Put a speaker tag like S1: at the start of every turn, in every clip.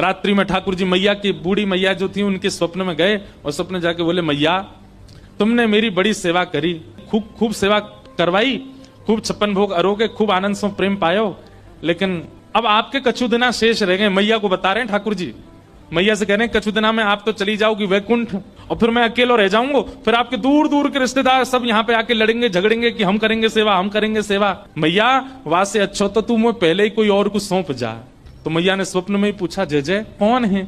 S1: रात्रि में ठाकुर जी मैया की बूढ़ी मैया जो थी उनके स्वप्न में गए और स्वप्न जाके बोले, मैया तुमने मेरी बड़ी सेवा करी, खूब सेवा करवाई, खूब 56 भोग अरोगे, खूब आनंद से प्रेम पायो, लेकिन अब आपके कछु दिना शेष रह गए। मैया को बता रहे हैं ठाकुर जी, मैया से कह रहे हैं कछु दिना में आप तो चली जाओगी वैकुंठ और फिर मैं अकेला रह जाऊंगा, फिर आपके दूर दूर के रिश्तेदार सब यहाँ पे आके लड़ेंगे झगड़ेंगे कि हम करेंगे सेवा, हम करेंगे सेवा। मैया वहां से अच्छा तो तू मुझे पहले ही कोई और को सौंप जा। तो मैया ने स्वप्न में ही पूछा, जय जय कौन है,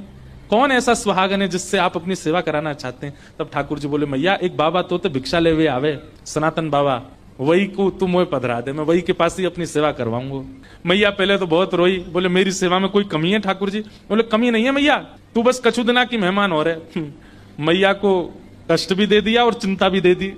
S1: कौन ऐसा सुहागन है जिससे आप अपनी सेवा कराना चाहते हैं? तब ठाकुर जी बोले, मैया एक बाबा तो भिक्षा ले हुए आवे, सनातन बाबा, वही को तुम मुझे पधरा दे, मैं वही के पास ही अपनी सेवा करवाऊंगा। मैया पहले तो बहुत रोई, बोले मेरी सेवा में कोई कमी है ठाकुर जी? बोले कमी नहीं है मैया, तू बस कछु दिना की मेहमान हो रहे। मैया को कष्ट भी दे दिया और चिंता भी दे दी।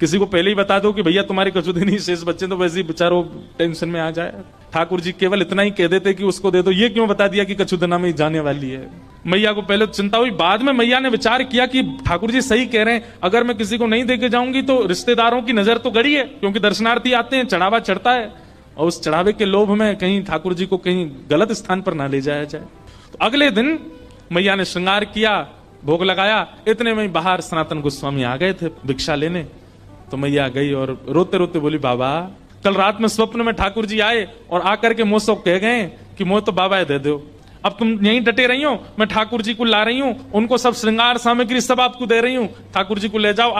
S1: किसी को पहले ही बता दो कि भैया तुम्हारे कछु दिन ही शेष बच्चे, तो वैसे ही बेचारो टेंशन में आ जाए। ठाकुर जी केवल इतना ही कह देते कि उसको दे दो, ये क्यों बता दिया कि कछु दिना में ही जाने वाली है। मैया को पहले तो चिंता हुई, बाद में मैया ने विचार किया कि ठाकुर जी सही कह रहे हैं, अगर मैं किसी को नहीं देके जाऊंगी तो रिश्तेदारों की नजर तो गड़ी है, क्योंकि दर्शनार्थी आते हैं, चढ़ावा चढ़ता है, और उस चढ़ावे के लोभ में कहीं ठाकुर जी को कहीं गलत स्थान पर ना ले जाया जाए। तो अगले दिन मैया ने श्रृंगार किया, भोग लगाया, इतने में बाहर सनातन गोस्वामी आ गए थे भिक्षा लेने। तो मैया गई और रोते रोते बोली, बाबा कल रात में स्वप्न में ठाकुर जी आए और आकर के मुझसे कह गए कि मुझे तो बाबा दे दो, अब तुम यहीं डटे रही हो, मैं ठाकुर जी को ला रही हूं, उनको सब श्रृंगार सामग्री सब आपको दे रही हूं, ठाकुर जी को ले जाओ।